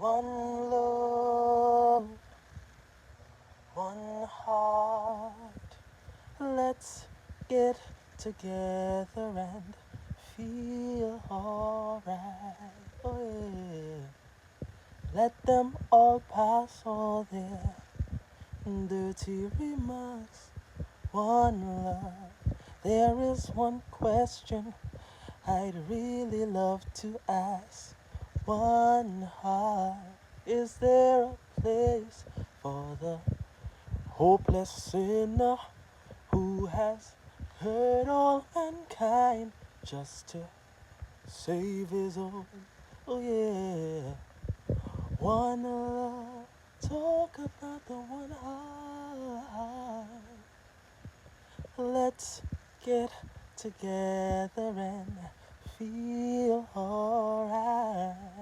One love, one heart. Let's get together and feel alright. Oh yeah. Let them all pass all their dirty remarks. One love. There is one question I'd really love to ask. One heart. Is there a place for the hopeless sinner who has hurt all mankind just to save his own? Oh yeah. One love. Talk about the one heart. Let's get together and feel alright.